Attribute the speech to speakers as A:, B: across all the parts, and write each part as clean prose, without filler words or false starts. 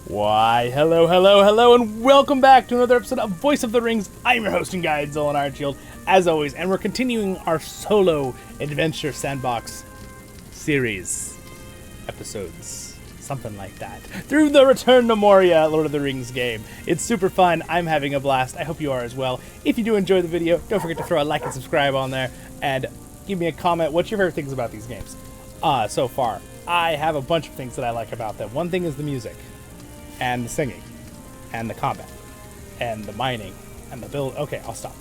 A: Why, hello, and welcome back to another episode of Voice of the Rings. I'm your host and guide, Zollin Ironshield, as always, and we're continuing our solo adventure Sandbox series episodes, something like that, through the Return to Moria Lord of the Rings game. It's super fun. I'm having a blast. I hope you are as well. If you do enjoy the video, don't forget to throw a like and subscribe on there, and give me a comment. What's your favorite things about these games so far? I have a bunch of things that I like about them. One thing is the music, and the singing, and the combat, and the mining, and the build. Okay, I'll stop.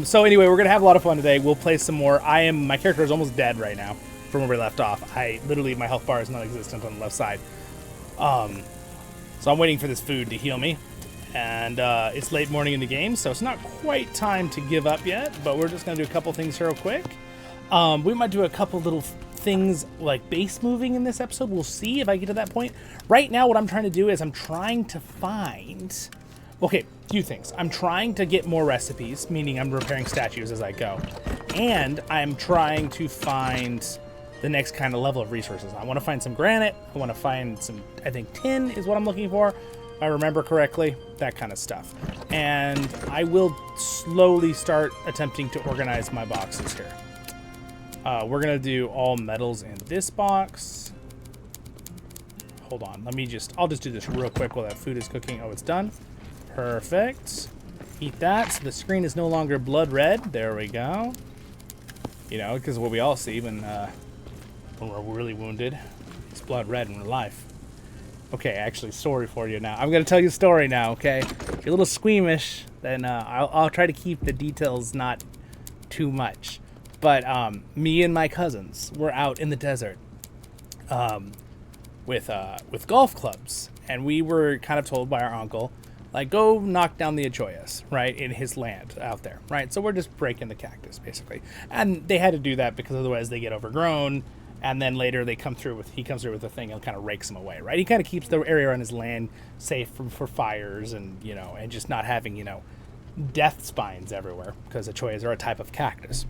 A: So anyway, we're gonna have a lot of fun today. We'll play some more. My character is almost dead right now from where we left off. My health bar is non-existent on the left side. So I'm waiting for this food to heal me, and it's late morning in the game, so it's not quite time to give up yet. But we're just gonna do a couple things here real quick. We might do a couple little things like base moving in this episode. We'll see if I get to that point. Right now, what I'm trying to do is I'm trying to find... Okay, few things. I'm trying to get more recipes, meaning I'm repairing statues as I go. And I'm trying to find the next kind of level of resources. I want to find some granite. I want to find some, I think, tin is what I'm looking for, if I remember correctly. That kind of stuff. And I will slowly start attempting to organize my boxes here. We're going to do all metals in this box. Hold on. I'll just do this real quick while that food is cooking. Oh, it's done. Perfect. Eat that. So the screen is no longer blood red. There we go. You know, because what we all see when we're really wounded, it's blood red in real life. Okay, actually, story for you now. I'm going to tell you a story now, okay? If you're a little squeamish, then I'll try to keep the details not too much. But me and my cousins were out in the desert with golf clubs, and we were kind of told by our uncle, like, go knock down the Achoyas, right, in his land out there, right? So we're just breaking the cactus, basically. And they had to do that because otherwise they get overgrown, and then later he comes through with a thing and kind of rakes them away, right? He kind of keeps the area on his land safe for fires and, you know, and just not having, death spines everywhere, because Achoyas are a type of cactus.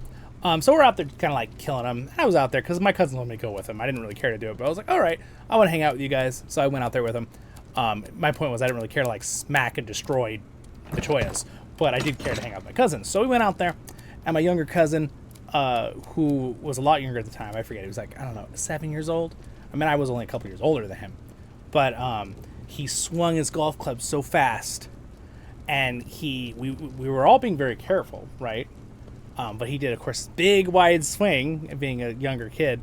A: So we're out there kind of like killing them. I was out there because my cousin wanted me to go with him. I didn't really care to do it, but I was like, all right, I want to hang out with you guys. So I went out there with him. My point was I didn't really care to like smack and destroy the Choyas, but I did care to hang out with my cousins. So we went out there, and my younger cousin, who was a lot younger at the time, I forget, he was like, I don't know, 7 years old. I mean, I was only a couple years older than him, but he swung his golf club so fast, and we were all being very careful, right? But he did, of course, big, wide swing, being a younger kid,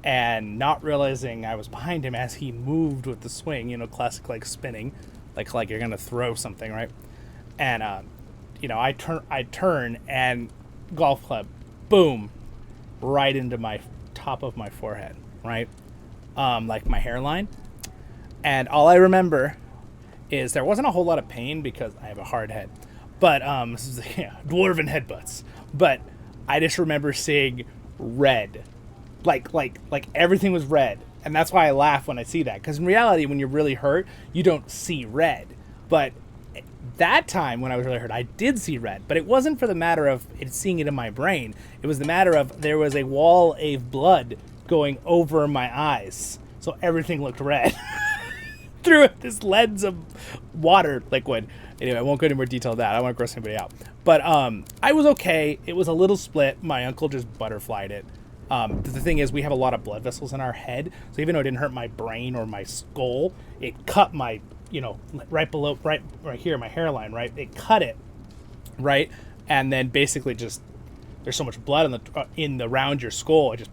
A: and not realizing I was behind him as he moved with the swing, classic, like, spinning, like you're going to throw something, right? And, I turn, and golf club, boom, right into my top of my forehead, right? Like my hairline. And all I remember is there wasn't a whole lot of pain because I have a hard head. But, dwarven headbutts. But I just remember seeing red. Like everything was red. And that's why I laugh when I see that. Because in reality, when you're really hurt, you don't see red. But that time when I was really hurt, I did see red. But it wasn't for the matter of seeing it in my brain. It was the matter of there was a wall of blood going over my eyes. So everything looked red. Through this lens of water liquid. Anyway, I won't go into more detail of that. I don't want to gross anybody out. But I was okay. It was a little split. My uncle just butterflied it. The thing is, we have a lot of blood vessels in our head. So even though it didn't hurt my brain or my skull, it cut my, right below, right here, my hairline, right? It cut it, right? And then basically just, there's so much blood around your skull. It just...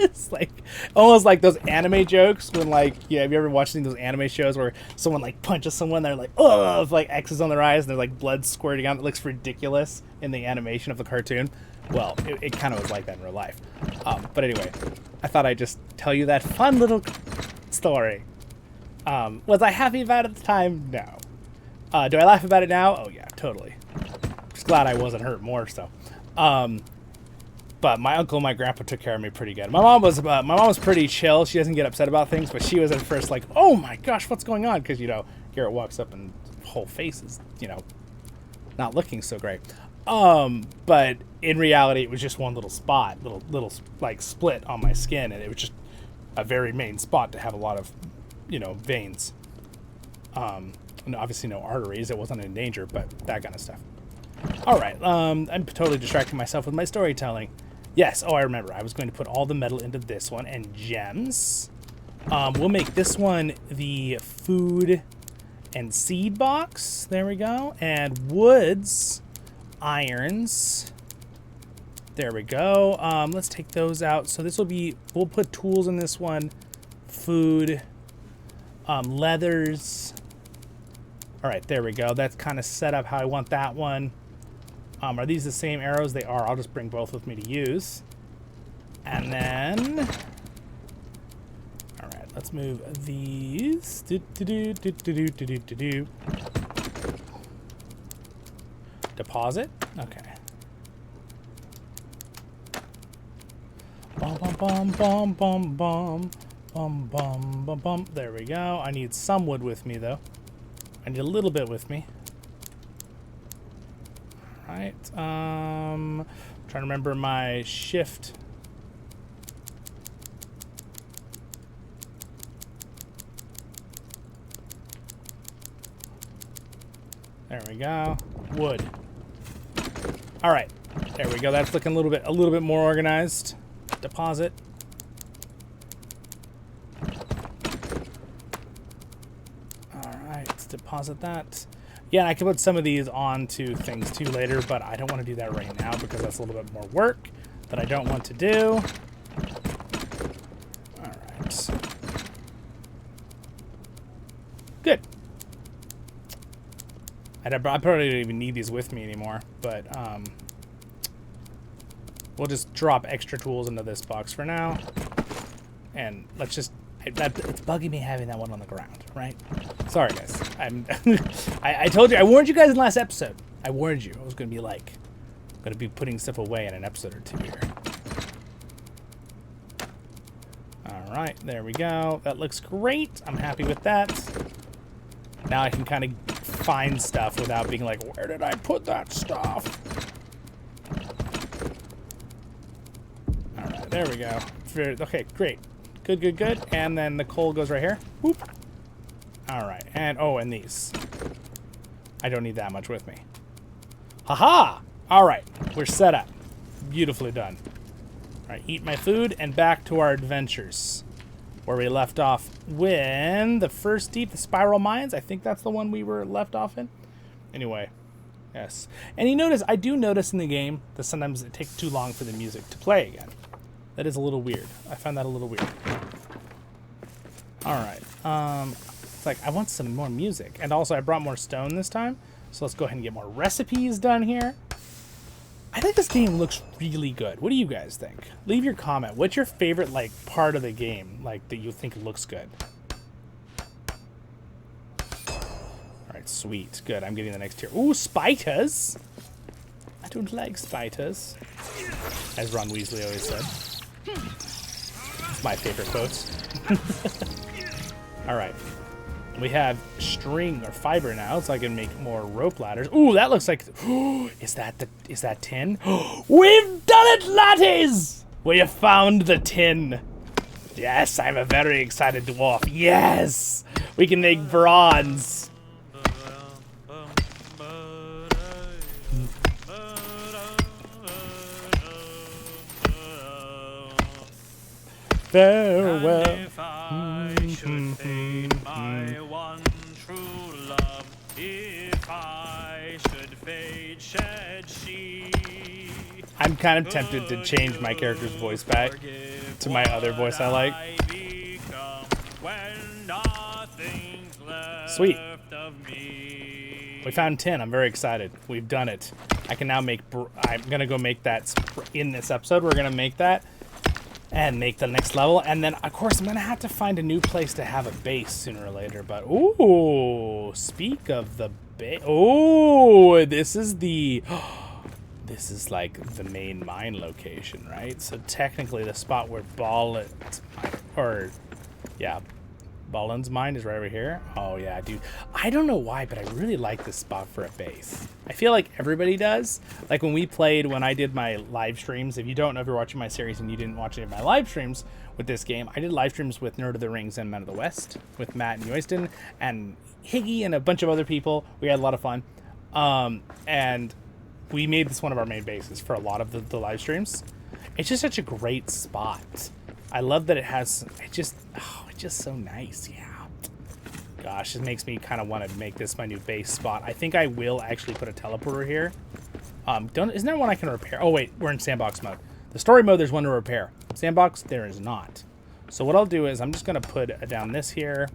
A: It's like almost like those anime jokes when, like, have you ever watched those anime shows where someone like punches someone, they're like, oh, with like X's on their eyes and there's like blood squirting out. It looks ridiculous in the animation of the cartoon. Well, it kind of was like that in real life. But anyway, I thought I'd just tell you that fun little story. Was I happy about it at the time? No. Do I laugh about it now? Oh yeah, totally. Just glad I wasn't hurt more so. But my uncle and my grandpa took care of me pretty good. My mom was pretty chill. She doesn't get upset about things, but she was at first like, oh my gosh, what's going on? Because, Garrett walks up and whole face is, not looking so great. But in reality, it was just one little spot, little like split on my skin, and it was just a very main spot to have a lot of, veins. And obviously no arteries. It wasn't in danger, but that kind of stuff. All right. I'm totally distracting myself with my storytelling. Yes. Oh, I remember. I was going to put all the metal into this one and gems. We'll make this one the food and seed box. There we go. And woods, irons. There we go. Let's take those out. So this will be, we'll put tools in this one. Food, leathers. All right, there we go. That's kind of set up how I want that one. Are these the same arrows? They are. I'll just bring both with me to use. And then, all right, let's move these. Deposit. Okay. Bum bum bum bum bum bum bum bum bum bum. There we go. I need some wood with me though. I need a little bit with me. All right. Trying to remember my shift. There we go. Wood. All right. There we go. That's looking a little bit more organized. Deposit. All right, let's deposit that. Yeah, I can put some of these onto things too later, but I don't want to do that right now because that's a little bit more work that I don't want to do. All right. Good. I probably don't even need these with me anymore, but we'll just drop extra tools into this box for now. And let's just... it's bugging me having that one on the ground, right? Sorry, guys. I told you... I warned you guys in the last episode. I warned you. I was going to be like... going to be putting stuff away in an episode or two here. All right. There we go. That looks great. I'm happy with that. Now I can kind of find stuff without being like, where did I put that stuff? There we go. Okay, great. Good, good, good. And then the coal goes right here. Whoop. All right. And, oh, and these. I don't need that much with me. Haha! All right. We're set up. Beautifully done. All right. Eat my food and back to our adventures. Where we left off when the first deep, the spiral mines. I think that's the one we were left off in. Anyway. Yes. And you notice, I do notice in the game that sometimes it takes too long for the music to play again. That is a little weird. I found that a little weird. All right. It's like, I want some more music. And also, I brought more stone this time. So let's go ahead and get more recipes done here. I think this game looks really good. What do you guys think? Leave your comment. What's your favorite, like, part of the game, like, that you think looks good? All right, sweet. Good. I'm getting the next tier. Ooh, spiders. I don't like spiders. As Ron Weasley always said. It's my favorite quotes. All right. We have string or fiber now, so I can make more rope ladders. Ooh, that looks like... is that tin? We've done it, laddies! We have found the tin. Yes, I'm a very excited dwarf. Yes! We can make bronze. Farewell. And if I should fade my one true love, if I should fade, shed she. I'm kind of tempted to change my character's voice back to my other voice I like. Sweet. We found tin. I'm very excited. We've done it. I can now make... I'm going to go make that in this episode. We're going to make that. And make the next level. And then, of course, I'm going to have to find a new place to have a base sooner or later. But, ooh, speak of the base. Oh, this is the... this is like the main mine location, right? So technically the spot where Ballin's mine is right over here. Oh yeah, dude. I don't know why, but I really like this spot for a base. I feel like everybody does. Like when we played, when I did my live streams, if you don't know if you're watching my series and you didn't watch any of my live streams with this game, I did live streams with Nerd of the Rings and Men of the West, with Matt and Yoyston and Higgy and a bunch of other people. We had a lot of fun. And we made this one of our main bases for a lot of the live streams. It's just such a great spot. I love that it has, it's just so nice, yeah. Gosh, it makes me kind of want to make this my new base spot. I think I will actually put a teleporter here. Isn't there one I can repair? Oh wait, we're in sandbox mode. The story mode, there's one to repair. Sandbox, there is not. So what I'll do is I'm just going to put down this here,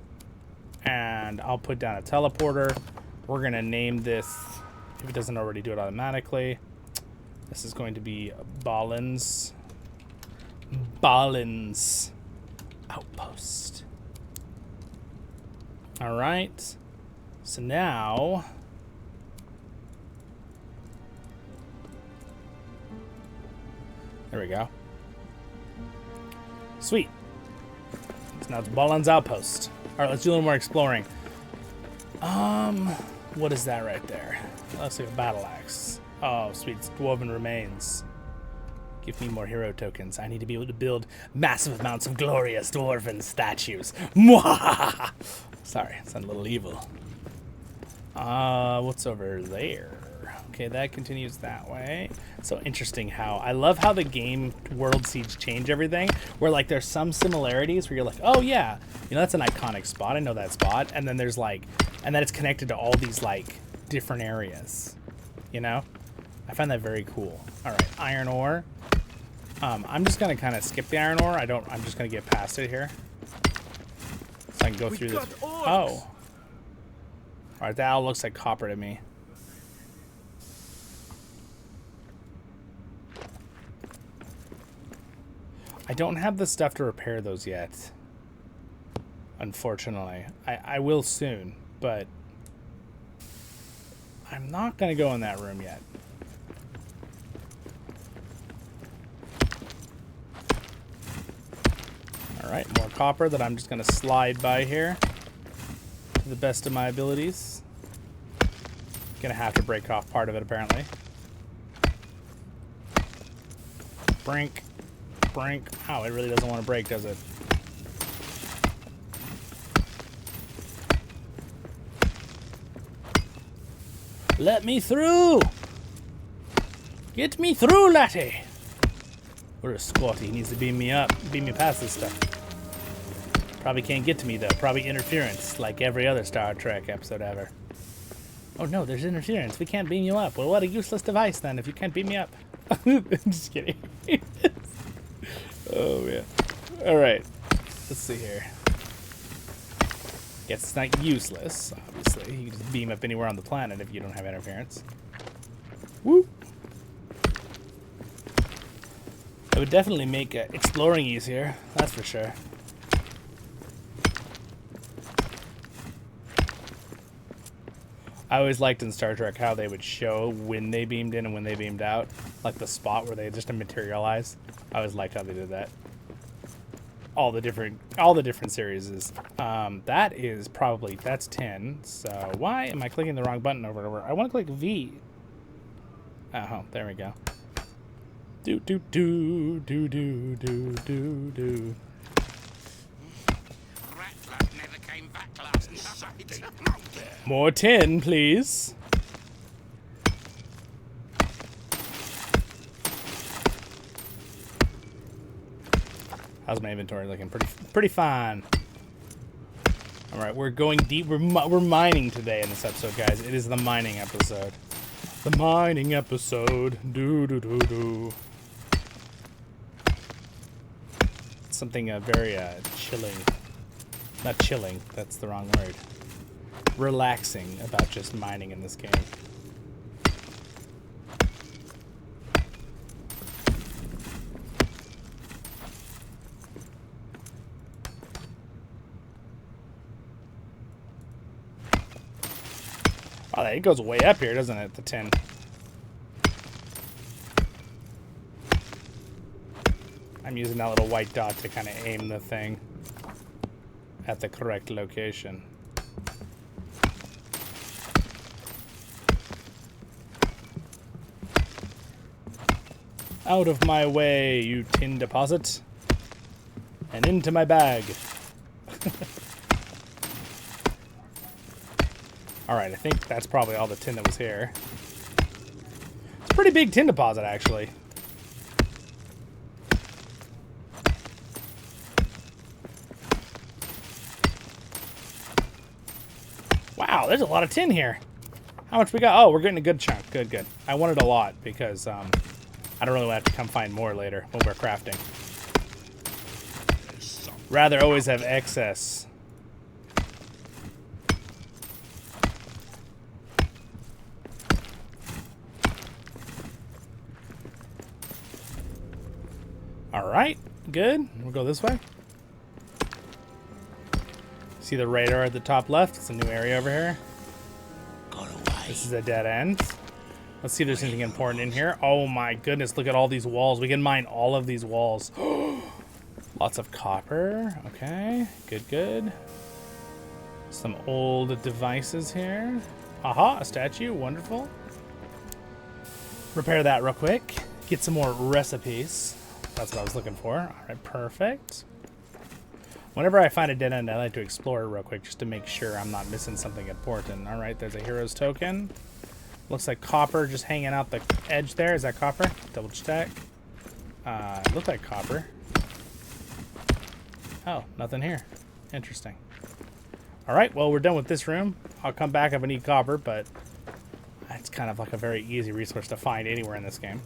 A: and I'll put down a teleporter. We're going to name this, if it doesn't already do it automatically, this is going to be Ballin's Outpost. All right. So now, there we go. Sweet. So now it's Ballin's Outpost. All right, let's do a little more exploring. What is that right there? Looks like a battle axe. Oh, sweet. It's Dwarven Remains. Give me more hero tokens. I need to be able to build massive amounts of glorious dwarven statues. Mwah! Sorry, it sounded a little evil. What's over there? Okay, that continues that way. So interesting how, I love how the game world seeds change everything. Where like there's some similarities where you're like, oh yeah, you know, that's an iconic spot. I know that spot. And then there's like, and then it's connected to all these like different areas, you know? I find that very cool. All right, iron ore. I'm just gonna kind of skip the iron ore. I'm just gonna get past it here. So I can go through this. Oh. All right, that all looks like copper to me. I don't have the stuff to repair those yet. Unfortunately. I will soon, but I'm not gonna go in that room yet. Alright, more copper that I'm just going to slide by here to the best of my abilities. Gonna have to break off part of it, apparently. Brink. Brink. Oh, it really doesn't want to break, does it? Let me through! Get me through, laddie! We're a squatty. He needs to beam me up. Beam me past this stuff. Probably can't get to me, though. Probably interference, like every other Star Trek episode ever. Oh, no, there's interference. We can't beam you up. Well, what a useless device, then, if you can't beam me up. I'm just kidding. Oh, man. All right. Let's see here. Guess it's not useless, obviously. You can just beam up anywhere on the planet if you don't have interference. Woo! It would definitely make exploring easier, that's for sure. I always liked in Star Trek how they would show when they beamed in and when they beamed out, like the spot where they just materialize. I always liked how they did that. All the different series is. That is probably, that's 10. So why am I clicking the wrong button over and over? I want to click V. Oh, there we go. Do do do do do do do do.
B: Never came back last night.
A: More tin, please. How's my inventory looking? Pretty fine. All right, we're going deep. We're mining today in this episode, guys. It is the mining episode. The mining episode. Do do do do. Something very chilling. Not chilling. That's the wrong word. Relaxing about just mining in this game. Oh, it goes way up here, doesn't it? The 10. I'm using that little white dot to kind of aim the thing. at the correct location. Out of my way, you tin deposit. And into my bag. Alright, I think that's probably all the tin that was here. It's a pretty big tin deposit, actually. Wow, there's a lot of tin here. How much we got? Oh, we're getting a good chunk. Good, good. I wanted a lot because I don't really want to have to come find more later when we're crafting. Rather always have excess. Alright, good. We'll go this way. See the radar at the top left? It's a new area over here. This is a dead end. Let's see if there's anything important in here. Oh my goodness, look at all these walls. We can mine all of these walls. Lots of copper. Okay, good, good. Some old devices here. Aha, a statue. Wonderful. Repair that real quick. Get some more recipes. That's what I was looking for. All right, perfect. Whenever I find a dead end, I like to explore it real quick just to make sure I'm not missing something important. All right, there's a hero's token. Looks like copper just hanging out the edge there. Is that copper? Double check. Looked like copper. Oh, nothing here. Interesting. All right, well, we're done with this room. I'll come back if I need copper, but it's kind of like a very easy resource to find anywhere in this game.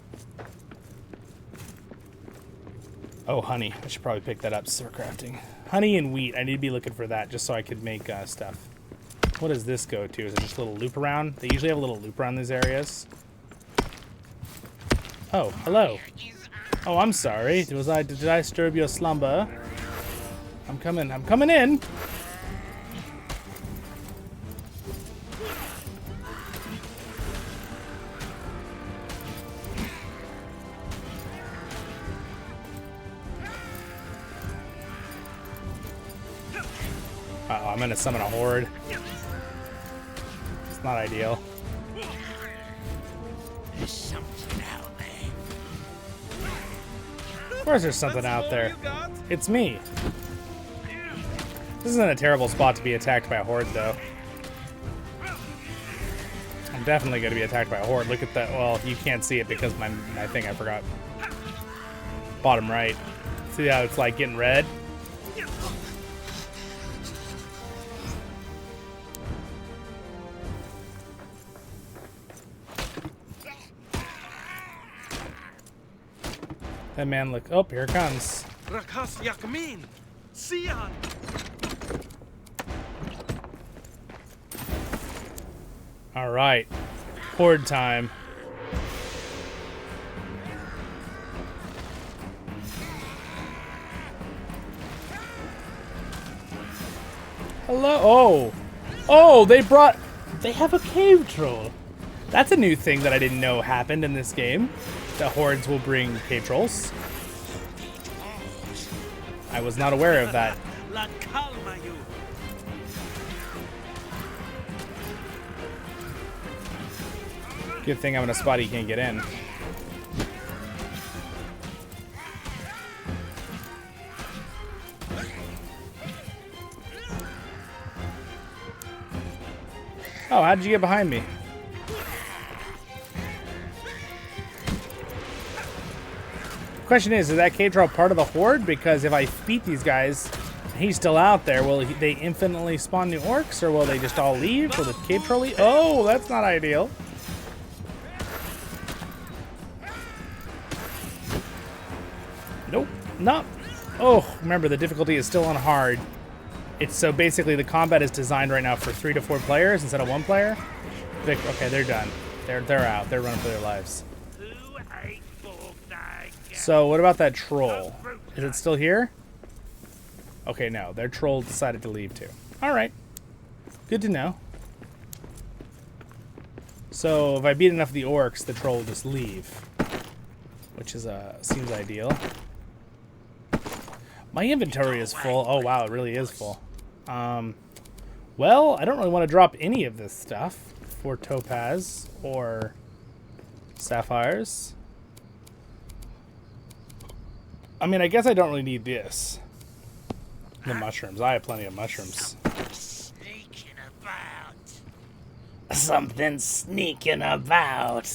A: Oh, honey. I should probably pick that up. Server crafting. Honey and wheat. I need to be looking for that just so I could make stuff. What does this go to? Is it just a little loop around? They usually have a little loop around these areas. Oh, hello. Oh, I'm sorry. Did I disturb your slumber? I'm coming in. Uh-oh, I'm gonna summon a horde. It's not ideal.
B: There's something out there.
A: Of course there's something out there. It's me. This isn't a terrible spot to be attacked by a horde, though. I'm definitely going to be attacked by a horde. Look at that. Well, you can't see it because my thing, I forgot. Bottom right. See how it's like getting red? That man look. Oh, here it comes. All right, horde time. Hello. Oh, they have a cave troll. That's a new thing that I didn't know happened in this game. The hordes will bring cave trolls. I was not aware of that. Good thing I'm in a spot he can't get in. Oh, how did you get behind me? Question is that cave troll part of the horde? Because if I beat these guys, and he's still out there, will they infinitely spawn new orcs, or will they just all leave? Will the cave troll leave? Oh, that's not ideal. Nope, not. Oh, remember the difficulty is still on hard. It's so basically the combat is designed right now for 3 to 4 players instead of 1 player. Okay, they're done. They're out. They're running for their lives. So what about that troll? Is it still here? Okay, no. Their troll decided to leave too. All right. Good to know. So if I beat enough of the orcs, the troll will just leave, which is seems ideal. My inventory is full. Oh wow, it really is full. Well, I don't really want to drop any of this stuff for topaz or sapphires. I mean, I guess I don't really need this. The mushrooms. I have plenty of mushrooms.
B: Sneaking about.
A: Something sneaking about.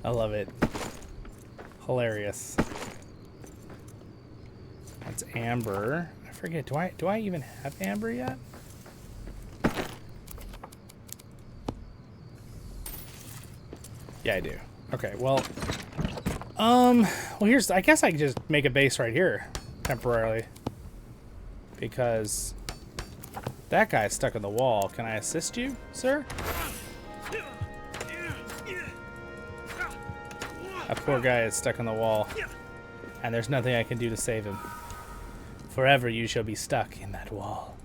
A: I love it. Hilarious. That's amber. I forget. Do I even have amber yet? Yeah, I do. Okay. Well, here's. I guess I can just make a base right here temporarily because that guy's stuck in the wall. Can I assist you, sir? That poor guy is stuck in the wall, and there's nothing I can do to save him. Forever you shall be stuck in that wall.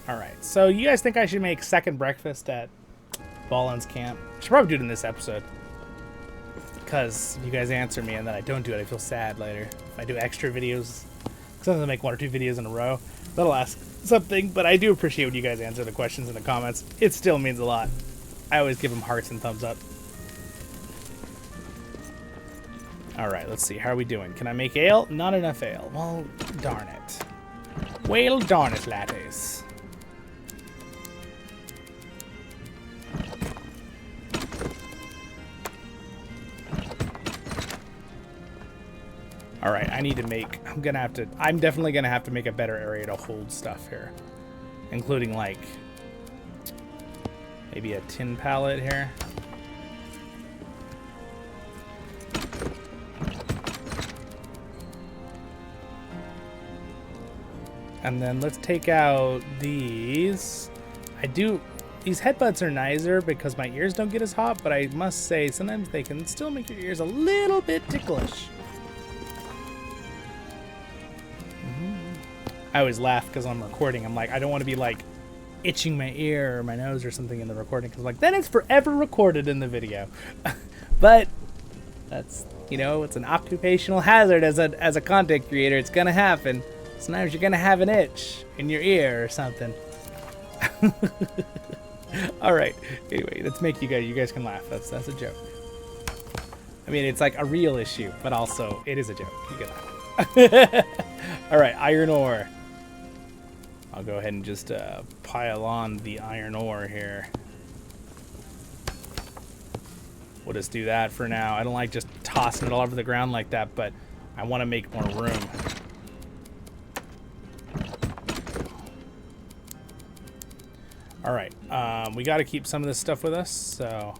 A: Alright, so you guys think I should make second breakfast at Ballin's camp? I should probably do it in this episode. Because you guys answer me and then I don't do it, I feel sad later. If I do extra videos, sometimes I make 1 or 2 videos in a row, that'll ask something, but I do appreciate when you guys answer the questions in the comments. It still means a lot. I always give them hearts and thumbs up. Alright, let's see. How are we doing? Can I make ale? Not enough ale. Well, darn it. Well, darn it, lattes. Alright, I need to make... I'm definitely gonna have to make a better area to hold stuff here. Including, like... maybe a tin pallet here. And then let's take out these. These headbutts are nicer because my ears don't get as hot, but I must say sometimes they can still make your ears a little bit ticklish. I always laugh because I'm recording. I'm like, I don't want to be like itching my ear or my nose or something in the recording because like, then it's forever recorded in the video. But that's, you know, it's an occupational hazard as a content creator. It's going to happen. Sometimes you're gonna have an itch in your ear or something. Alright, anyway, let's make you guys can laugh. That's a joke. I mean, it's like a real issue, but also it is a joke. You can laugh. Alright, iron ore. I'll go ahead and just pile on the iron ore here. We'll just do that for now. I don't like just tossing it all over the ground like that, but I want to make more room. Alright, we got to keep some of this stuff with us, so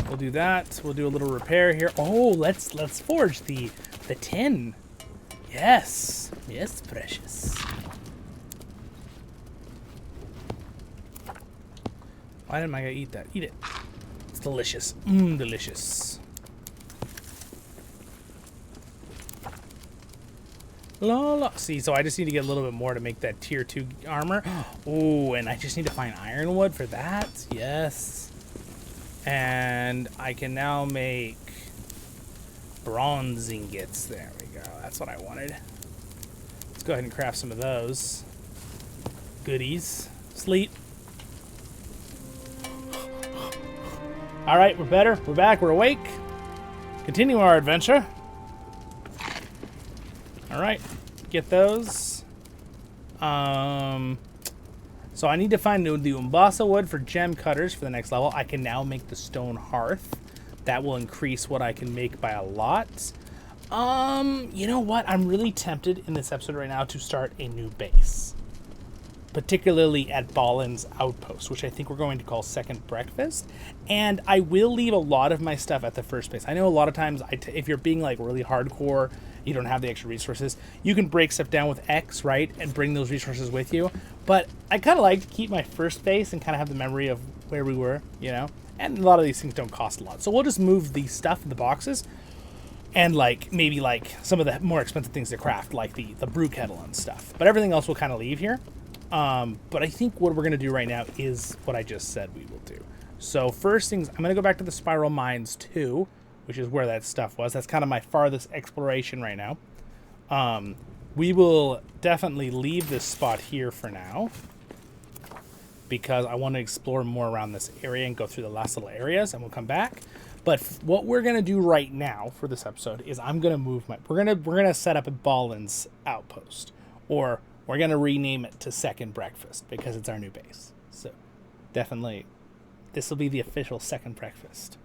A: we'll do that. We'll do a little repair here. Oh, let's forge the tin. Yes. Yes, precious. Why didn't I go eat that? Eat it. It's delicious. Delicious. La la. See, so I just need to get a little bit more to make that tier 2 armor. Oh, and I just need to find ironwood for that. Yes. And I can now make bronze ingots. There we go. That's what I wanted. Let's go ahead and craft some of those. Goodies. Sleep. All right, we're better. We're back. We're awake. Continue our adventure. All right, get those. So I need to find the Umbasa wood for gem cutters for the next level. I can now make the stone hearth. That will increase what I can make by a lot. You know what? I'm really tempted in this episode right now to start a new base. Particularly at Ballin's Outpost, which I think we're going to call Second Breakfast. And I will leave a lot of my stuff at the first base. I know a lot of times, if you're being like really hardcore, you don't have the extra resources, you can break stuff down with X, right? And bring those resources with you. But I kind of like to keep my first base and kind of have the memory of where we were, you know? And a lot of these things don't cost a lot. So we'll just move the stuff in the boxes and like maybe like some of the more expensive things to craft, like the brew kettle and stuff. But everything else we'll kind of leave here. But I think what we're going to do right now is what I just said we will do. So first things, I'm going to go back to the Spiral Mines 2, which is where that stuff was. That's kind of my farthest exploration right now. we will definitely leave this spot here for now, because I want to explore more around this area and go through the last little areas, and we'll come back. But what we're gonna do right now for this episode is I'm gonna move we're gonna set up a Ballin's outpost, or we're gonna rename it to Second Breakfast because it's our new base. So definitely, this will be the official Second Breakfast,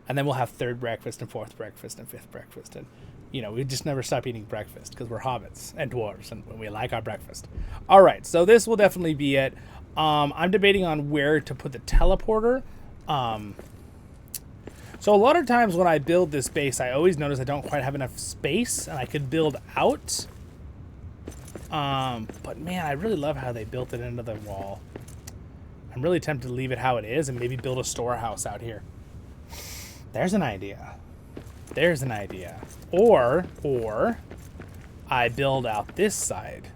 A: and then we'll have Third Breakfast and Fourth Breakfast and Fifth Breakfast, and we just never stop eating breakfast because we're hobbits and dwarves and we like our breakfast. All right, so this will definitely be it. I'm debating on where to put the teleporter. So a lot of times when I build this base, I always notice I don't quite have enough space, and I could build out. But man, I really love how they built it into the wall. I'm really tempted to leave it how it is and maybe build a storehouse out here. There's an idea. There's an idea. Or I build out this side.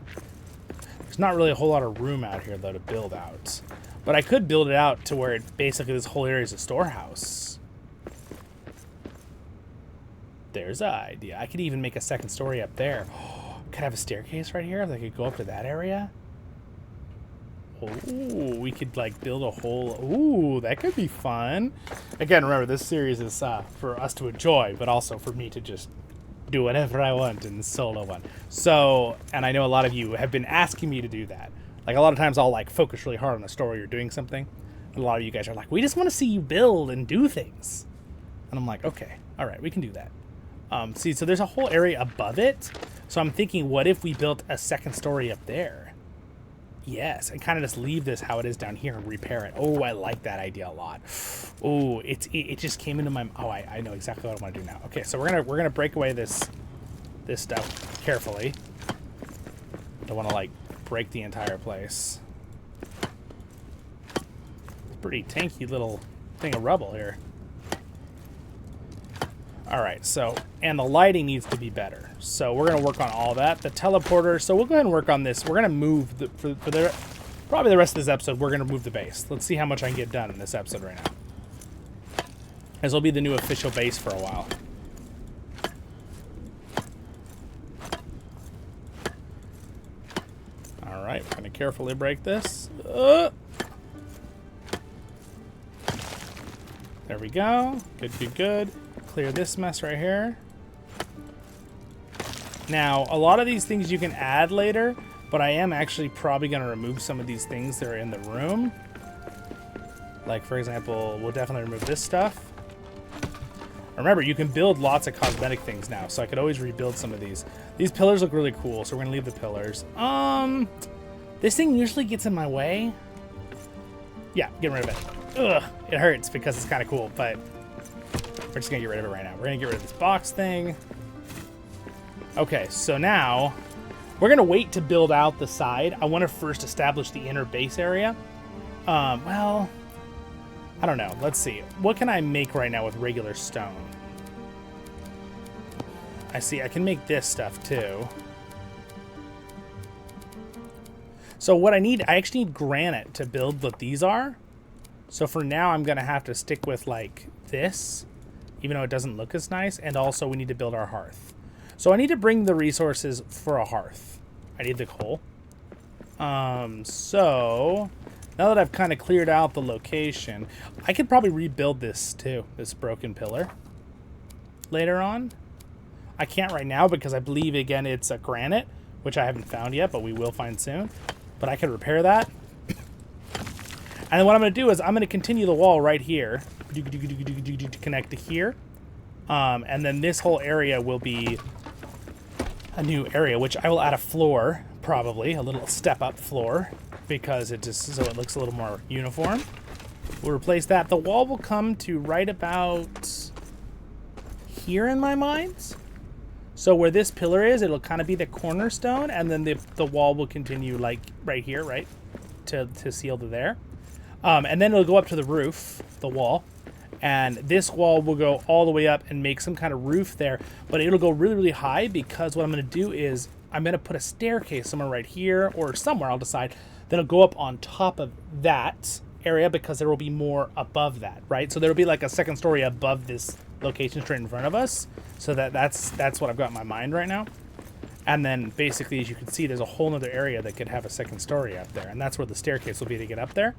A: There's not really a whole lot of room out here, though, to build out. But I could build it out to where basically this whole area is a storehouse. There's an idea. I could even make a second story up there. Could I have a staircase right here? If I could go up to that area. Oh, we could like build a whole... Ooh, that could be fun. Again, remember, this series is for us to enjoy, but also for me to just do whatever I want in the solo one. So, and I know a lot of you have been asking me to do that. Like, a lot of times I'll like focus really hard on a story or doing something. And a lot of you guys are like, we just want to see you build and do things. And I'm like, okay, all right, we can do that. See, so there's a whole area above it. So I'm thinking, what if we built a second story up there? Yes, and kind of just leave this how it is down here and repair it. Oh, I like that idea a lot. Oh, it just came into my... Oh, I know exactly what I want to do now. Okay, so we're gonna break away this stuff carefully. Don't want to like break the entire place. It's a pretty tanky little thing of rubble here. All right, so, and the lighting needs to be better. So we're gonna work on all that. The teleporter, so we'll go ahead and work on this. We're gonna move, probably the rest of this episode, we're gonna move the base. Let's see how much I can get done in this episode right now. This will be the new official base for a while. All right, we're gonna carefully break this. There we go, good, good, good. Clear this mess right here. Now, a lot of these things you can add later, but I am actually probably going to remove some of these things that are in the room. Like, for example, we'll definitely remove this stuff. Remember, you can build lots of cosmetic things now, so I could always rebuild some of these. These pillars look really cool, so we're going to leave the pillars. This thing usually gets in my way. Yeah, get rid of it. Ugh, it hurts because it's kind of cool, but... We're just going to get rid of it right now. We're going to get rid of this box thing. Okay, so now we're going to wait to build out the side. I want to first establish the inner base area. Well, I don't know. Let's see. What can I make right now with regular stone? I see. I can make this stuff too. So what I actually need granite to build what these are. So for now, I'm going to have to stick with like this, even though it doesn't look as nice. And also we need to build our hearth. So I need to bring the resources for a hearth. I need the coal. So now that I've kind of cleared out the location, I could probably rebuild this too, this broken pillar later on. I can't right now because I believe, again, it's a granite, which I haven't found yet, but we will find soon. But I could repair that. And then what I'm going to do is I'm going to continue the wall right here to connect to here. And then this whole area will be a new area, which I will add a floor, probably, a little step-up floor, because it just so it looks a little more uniform. We'll replace that. The wall will come to right about here in my mind. So where this pillar is, it'll kind of be the cornerstone, and then the wall will continue like right here, right, to seal to there. And then it'll go up to the roof, the wall, and this wall will go all the way up and make some kind of roof there, but it'll go really, really high because what I'm going to do is I'm going to put a staircase somewhere right here or somewhere, I'll decide, that'll go up on top of that area because there will be more above that, right? So there'll be like a second story above this location straight in front of us. So that's what I've got in my mind right now. And then basically, as you can see, there's a whole other area that could have a second story up there. And that's where the staircase will be to get up there.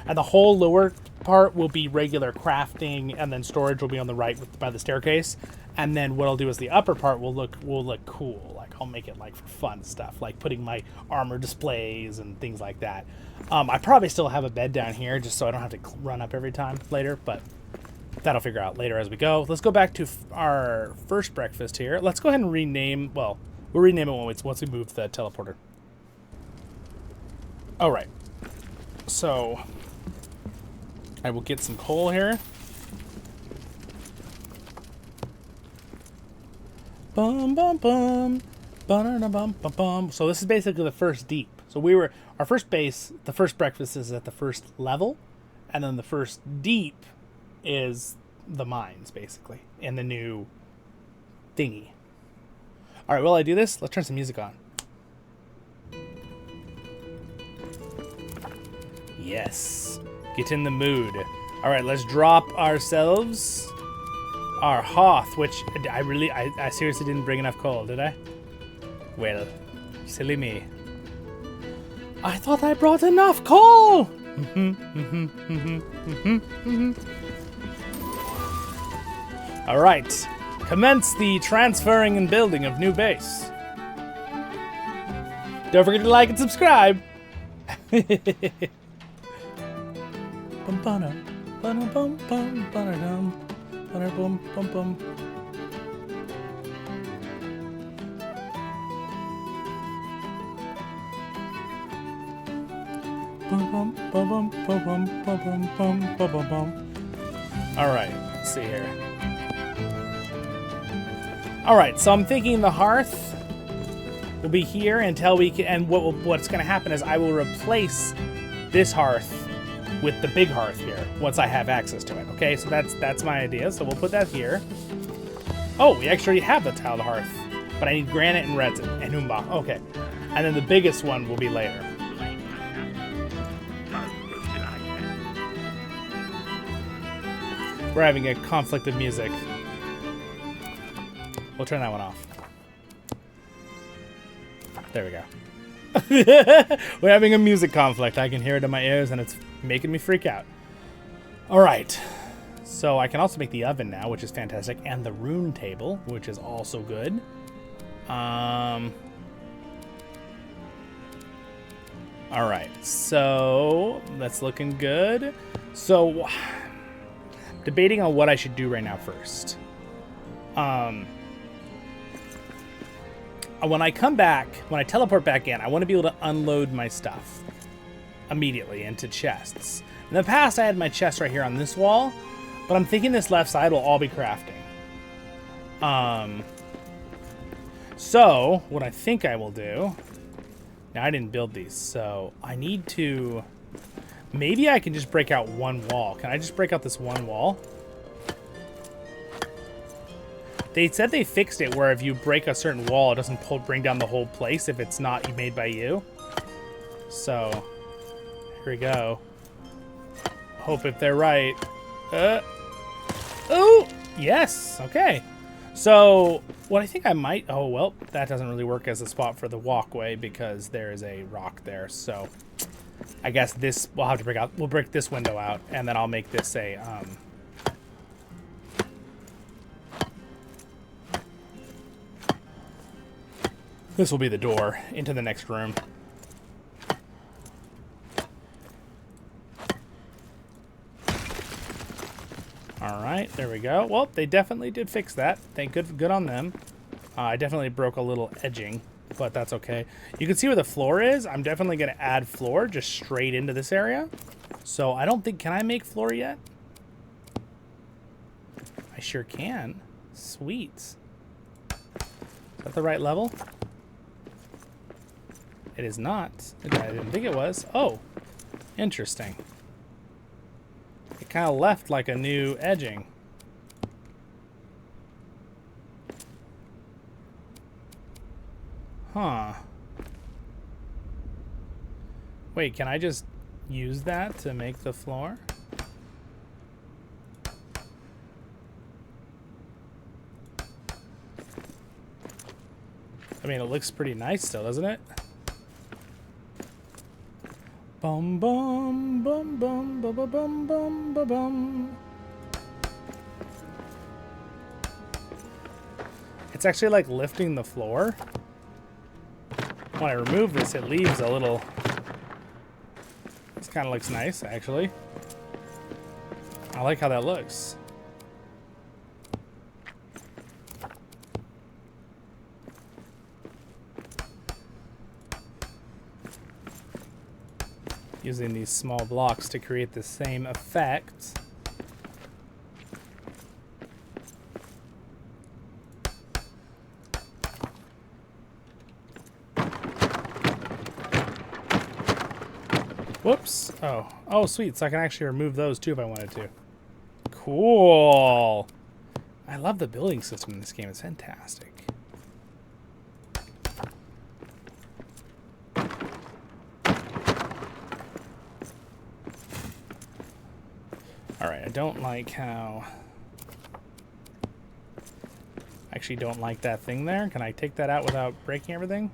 A: And the whole lower part will be regular crafting, and then storage will be on the right by the staircase. And then what I'll do is the upper part will look cool. Like I'll make it like for fun stuff, like putting my armor displays and things like that. I probably still have a bed down here just so I don't have to run up every time later, but that'll figure out later as we go. Let's go back to our first breakfast here. Let's go ahead and rename. Well, we'll rename it once we move the teleporter. All right. So I will get some coal here. Bum bum bum, bum bum bum bum. So this is basically the first deep. So our first base, the first breakfast is at the first level, and then the first deep is the mines, basically, in the new thingy. All right, while I do this, let's turn some music on. Yes, get in the mood. All right, let's drop ourselves our hearth, which I seriously didn't bring enough coal, did I? Well, silly me. I thought I brought enough coal! All right, commence the transferring and building of new base. Don't forget to like and subscribe. All right, let's see here. All right, so I'm thinking the hearth will be here until we can, and what's going to happen is I will replace this hearth with the big hearth here once I have access to it. Okay, so that's my idea. So we'll put that here. Oh, we actually have the tiled hearth, but I need granite and resin and umba. Okay, and then the biggest one will be later. We're having a conflict of music. We'll turn that one off. There we go. We're having a music conflict. I can hear it in my ears, and it's making me freak out. All right. So I can also make the oven now, which is fantastic, and the rune table, which is also good. All right. So that's looking good. So debating on what I should do right now first. When I come back, when I teleport back in, I want to be able to unload my stuff immediately into chests. In the past, I had my chest right here on this wall, but I'm thinking this left side will all be crafting. So what I think I will do, now I didn't build these, so I need to, maybe I can just break out one wall. Can I just break out this one wall? They said they fixed it where if you break a certain wall, it doesn't bring down the whole place if it's not made by you. So, here we go. Hope if they're right. Oh, yes. Okay. So, what I think I might... Oh, well, that doesn't really work as a spot for the walkway because there is a rock there. So, I guess this... We'll have to break out... We'll break this window out, and then I'll make this a... This will be the door into the next room. All right, there we go. Well, they definitely did fix that. Good on them. I definitely broke a little edging, but that's okay. You can see where the floor is. I'm definitely going to add floor just straight into this area. So I don't think... Can I make floor yet? I sure can. Sweet. Is that the right level? It is not. Okay, I didn't think it was. Oh, interesting. It kind of left like a new edging. Huh. Wait, can I just use that to make the floor? I mean, it looks pretty nice still, doesn't it? Bum bum bum bum bum bum bum bum bum bum. It's actually like lifting the floor. When I remove this, it leaves a little... This kind of looks nice, actually. I like how that looks. Using these small blocks to create the same effect. Whoops. Oh. Oh, sweet. So I can actually remove those too if I wanted to. Cool. I love the building system in this game. It's fantastic. Alright, I don't like how... I actually don't like that thing there. Can I take that out without breaking everything?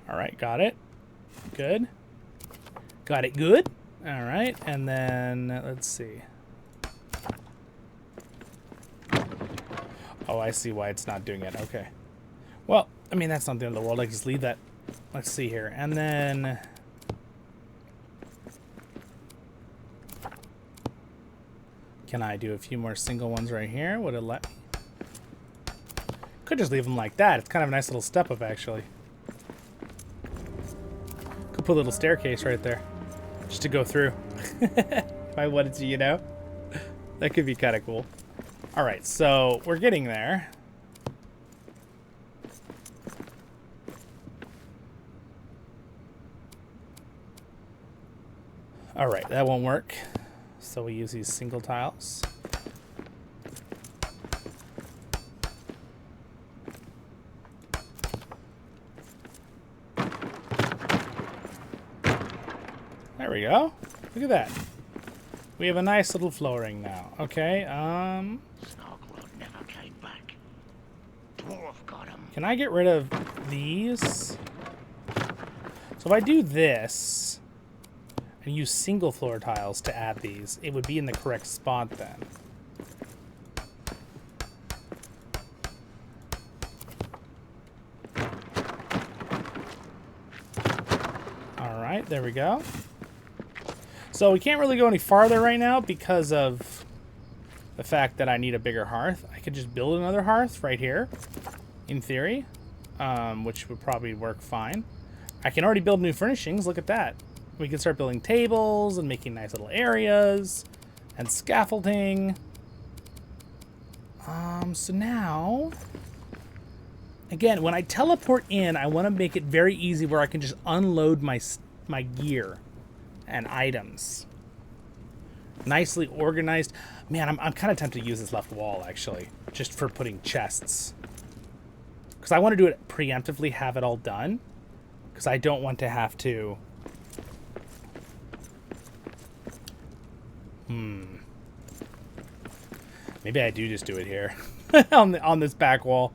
A: Alright, got it. Good. Got it good. Alright, and then let's see. Oh, I see why it's not doing it. Okay. Well, I mean, that's not the end of the world. I just leave that. Let's see here. And then... Can I do a few more single ones right here? Would it let me? Could just leave them like that. It's kind of a nice little step up, actually. Could put a little staircase right there. Just to go through. If I wanted to, you know? That could be kind of cool. Alright, so we're getting there. Alright, that won't work. So we use these single tiles. There we go. Look at that. We have a nice little flooring now. Okay,
B: Never came back. Dwarf got him.
A: Can I get rid of these? So if I do this and use single floor tiles to add these, it would be in the correct spot then. Alright, there we go. So we can't really go any farther right now because of the fact that I need a bigger hearth. I could just build another hearth right here, in theory, which would probably work fine. I can already build new furnishings. Look at that. We can start building tables and making nice little areas and scaffolding. So now, again, when I teleport in, I want to make it very easy where I can just unload my gear and items. Nicely organized. Man, I'm kind of tempted to use this left wall, actually, just for putting chests. Because I want to do it preemptively, have it all done. Because I don't want to have to... Maybe I do just do it here. on this back wall.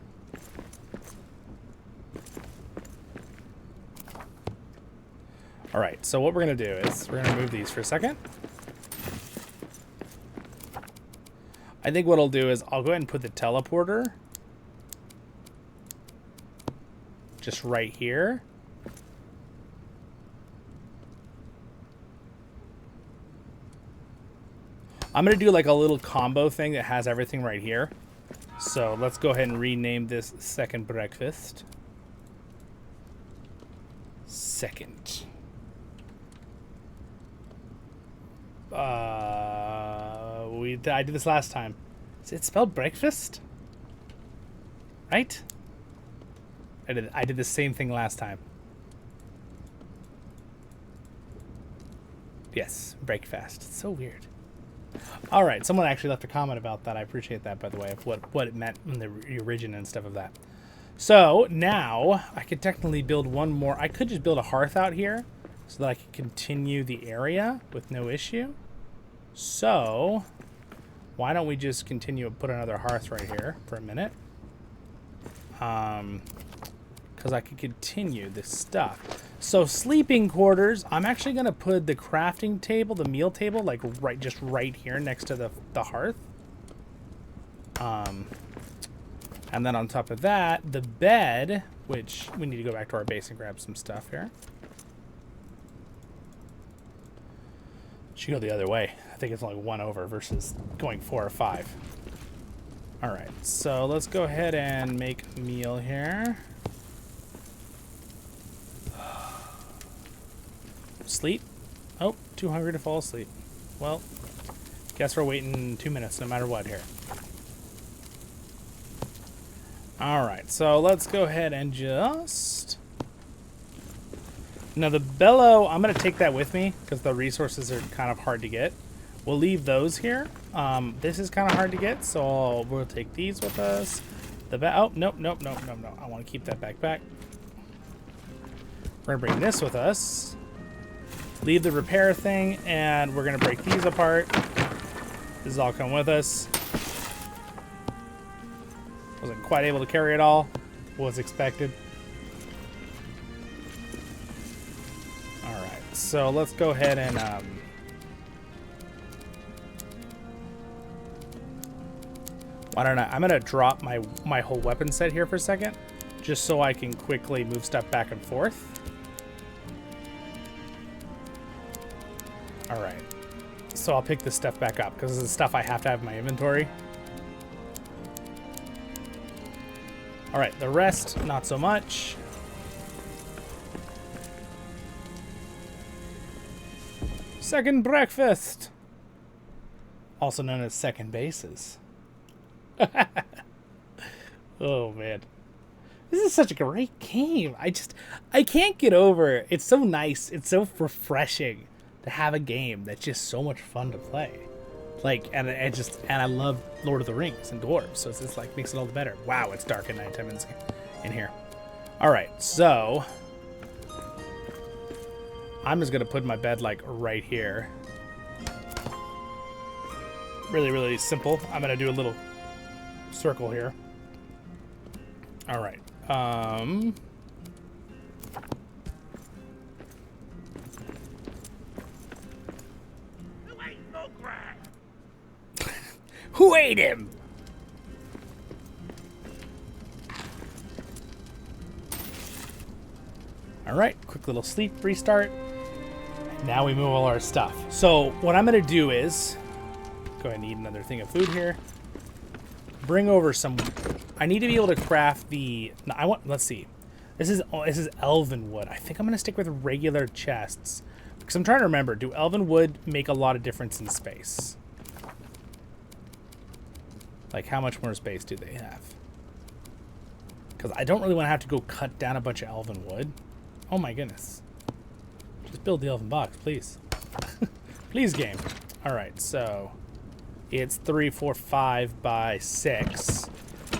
A: Alright, so what we're going to do is we're going to move these for a second. I think what I'll do is I'll go ahead and put the teleporter just right here. I'm going to do like a little combo thing that has everything right here. So let's go ahead and rename this second breakfast. Second. I did this last time. Is it spelled breakfast? Right? I did the same thing last time. Yes, breakfast. It's so weird. All right, someone actually left a comment about that. I appreciate that, by the way, of what it meant in the origin and stuff of that. So now I could technically build one more. I could just build a hearth out here so that I could continue the area with no issue. So why don't we just continue and put another hearth right here for a minute? Because I could continue this stuff. So sleeping quarters, I'm actually going to put the crafting table, the meal table, like just right here next to the hearth. And then on top of that, the bed, which we need to go back to our base and grab some stuff here. Should go the other way. I think it's only 1 over versus going 4 or 5. All right, so let's go ahead and make a meal here. Sleep. Oh, too hungry to fall asleep. Well, guess we're waiting 2 minutes no matter what here. All right, so let's go ahead and just... Now the bellow, I'm going to take that with me because the resources are kind of hard to get. We'll leave those here. This is kind of hard to get, so we'll take these with us. Oh, nope. I want to keep that backpack. We're going to bring this with us. Leave the repair thing, and we're going to break these apart. This is all come with us. Wasn't quite able to carry it all. Was expected. Alright, so let's go ahead and... why don't I'm going to drop my whole weapon set here for a second. Just so I can quickly move stuff back and forth. Alright. So I'll pick this stuff back up because this is stuff I have to have in my inventory. Alright, the rest, not so much. Second breakfast. Also known as second bases. Oh, man. This is such a great game. I can't get over it. It's so nice. It's so refreshing to have a game that's just so much fun to play. Like, and I love Lord of the Rings and dwarves, so it's just like makes it all the better. Wow, it's dark at nighttime in here. All right, so I'm just gonna put my bed like right here. Really, really simple. I'm gonna do a little circle here. All right. Who ate him? All right, quick little sleep restart. Now we move all our stuff. So what I'm going to do is go ahead and eat another thing of food here. Bring over some. I need to be able to craft the. No, let's see. This is elven wood. I think I'm going to stick with regular chests because I'm trying to remember. Do elven wood make a lot of difference in space? Like, how much more space do they have? Because I don't really want to have to go cut down a bunch of elven wood. Oh my goodness. Just build the elven box, please. Please, game. Alright, so it's 3, 4, 5 by 6.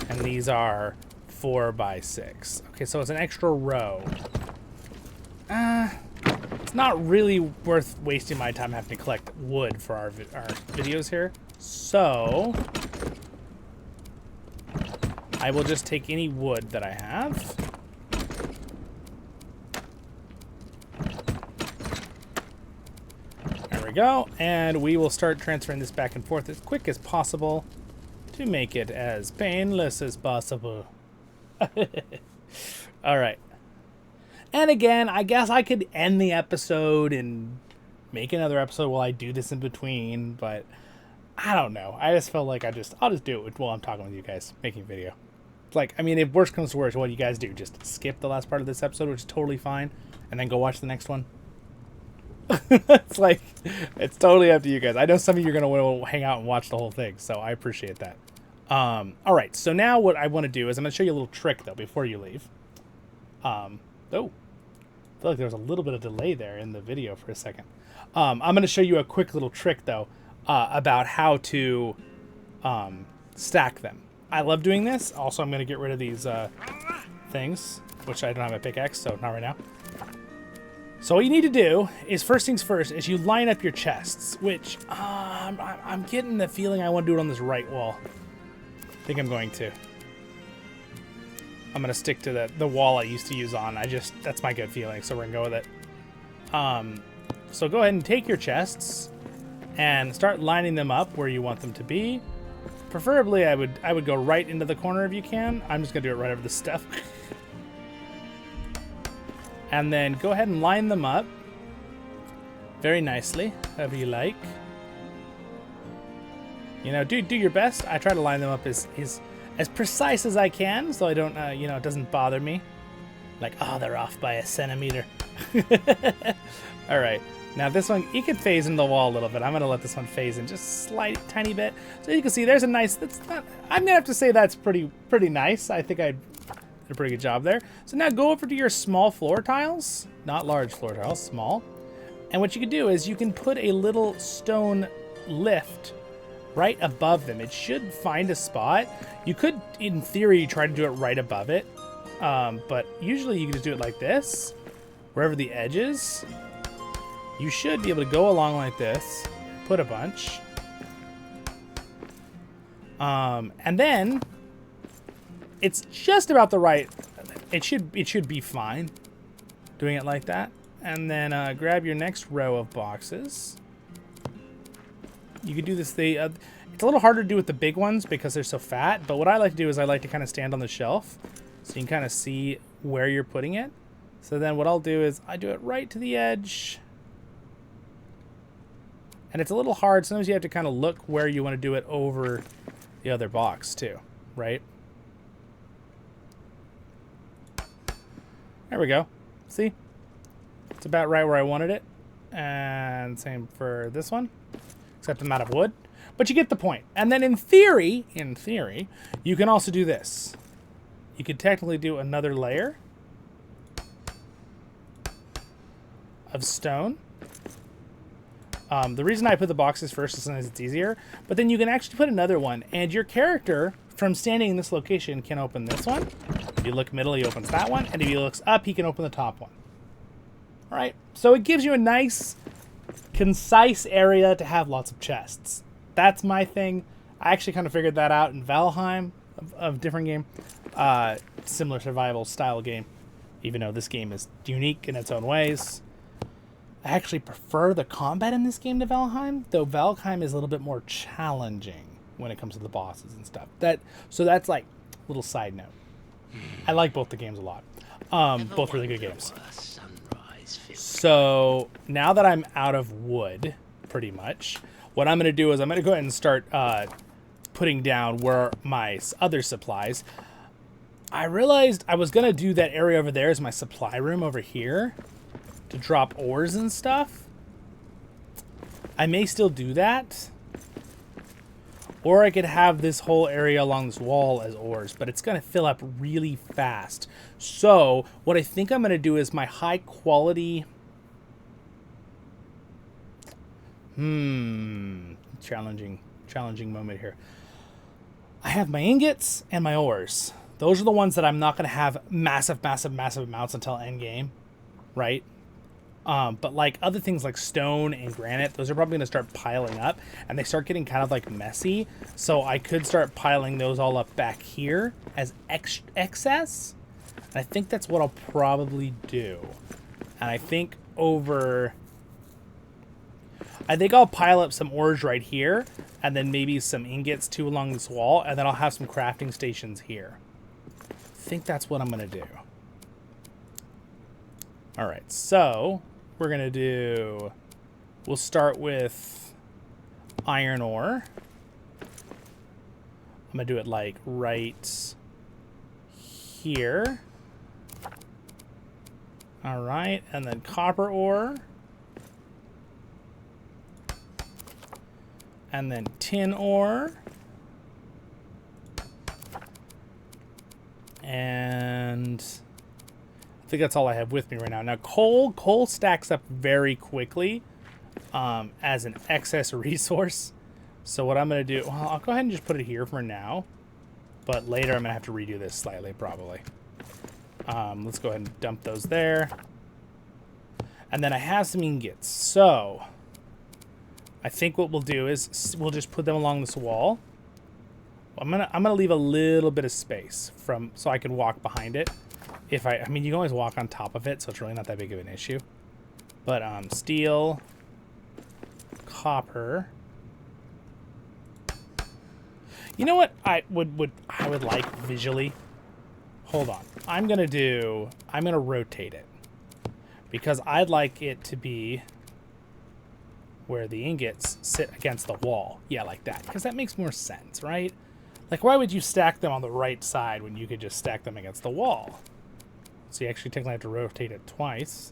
A: And these are 4 by 6. Okay, so it's an extra row. It's not really worth wasting my time having to collect wood for our videos here. So I will just take any wood that I have. There we go. And we will start transferring this back and forth as quick as possible to make it as painless as possible. All right. And again, I guess I could end the episode and make another episode while I do this in between, but I don't know. I just felt like I'll just do it while I'm talking with you guys, making a video. Like, I mean, if worst comes to worst, what do you guys do? Just skip the last part of this episode, which is totally fine, and then go watch the next one? It's like, it's totally up to you guys. I know some of you are going to want to hang out and watch the whole thing, so I appreciate that. All right, so now what I want to do is I'm going to show you a little trick, though, before you leave. Oh, I feel like there was a little bit of delay there in the video for a second. I'm going to show you a quick little trick, though, about how to stack them. I love doing this. Also, I'm going to get rid of these things, which I don't have a pickaxe, so not right now. So what you need to do is, first things first, is you line up your chests, which I'm getting the feeling I want to do it on this right wall. I think I'm going to. I'm going to stick to the wall I used to use on. That's my good feeling, so we're going to go with it. So go ahead and take your chests and start lining them up where you want them to be. Preferably, I would go right into the corner if you can. I'm just going to do it right over this stuff. And then go ahead and line them up very nicely, however you like. You know, do your best. I try to line them up as precise as I can, so I don't, you know, it doesn't bother me. Like, oh, they're off by a centimeter. All right. Now this one, you can phase in the wall a little bit. I'm going to let this one phase in just a slight, tiny bit. So you can see there's a nice, I'm going to have to say that's pretty nice. I think I did a pretty good job there. So now go over to your small floor tiles, not large floor tiles, small. And what you can do is you can put a little stone lift right above them. It should find a spot. You could, in theory, try to do it right above it. But usually you can just do it like this, wherever the edge is. You should be able to go along like this, put a bunch. And then it's just about the right, it should be fine doing it like that. And then grab your next row of boxes. You could do this, it's a little harder to do with the big ones because they're so fat, but what I like to do is I like to kind of stand on the shelf so you can kind of see where you're putting it. So then what I'll do is I do it right to the edge. And it's a little hard. Sometimes you have to kind of look where you want to do it over the other box too, right? There we go. See? It's about right where I wanted it. And same for this one, except I'm out of wood. But you get the point. And then in theory, you can also do this. You could technically do another layer of stone. The reason I put the boxes first is sometimes it's easier, but then you can actually put another one, and your character, from standing in this location, can open this one. If you look middle, he opens that one, and if he looks up, he can open the top one. All right, so it gives you a nice, concise area to have lots of chests. That's my thing. I actually kind of figured that out in Valheim, a different game, similar survival style game, even though this game is unique in its own ways. I actually prefer the combat in this game to Valheim, though Valheim is a little bit more challenging when it comes to the bosses and stuff. So that's like a little side note. I like both the games a lot. Both really good games. So now that I'm out of wood, pretty much, what I'm going to do is I'm going to go ahead and start putting down where my other supplies. I realized I was going to do that area over there as my supply room over here to drop ores and stuff. I may still do that. Or I could have this whole area along this wall as ores, but it's going to fill up really fast. So what I think I'm going to do is my high quality... Challenging moment here. I have my ingots and my ores. Those are the ones that I'm not going to have massive amounts until end game, right? But like other things like stone and granite, those are probably going to start piling up, and they start getting kind of like messy. So I could start piling those all up back here as excess. And I think that's what I'll probably do. And I think I'll pile up some ores right here, and then maybe some ingots too along this wall, and then I'll have some crafting stations here. I think that's what I'm going to do. All right, so we're going to we'll start with iron ore. I'm going to do it like right here. All right, and then copper ore. And then tin ore. And I think that's all I have with me right now. Now, coal stacks up very quickly as an excess resource. So what I'm going to do, well, I'll go ahead and just put it here for now. but later I'm gonna have to redo this slightly, probably. Let's go ahead and dump those there. And then I have some ingots, so I think what we'll do is we'll just put them along this wall. I'm gonna leave a little bit of space so I can walk behind it. I mean, you can always walk on top of it, so it's really not that big of an issue. But steel, copper. You know what I would like visually? Hold on. I'm gonna rotate it. Because I'd like it to be where the ingots sit against the wall. Yeah, like that. Because that makes more sense, right? Like, why would you stack them on the right side when you could just stack them against the wall? So you actually technically have to rotate it twice.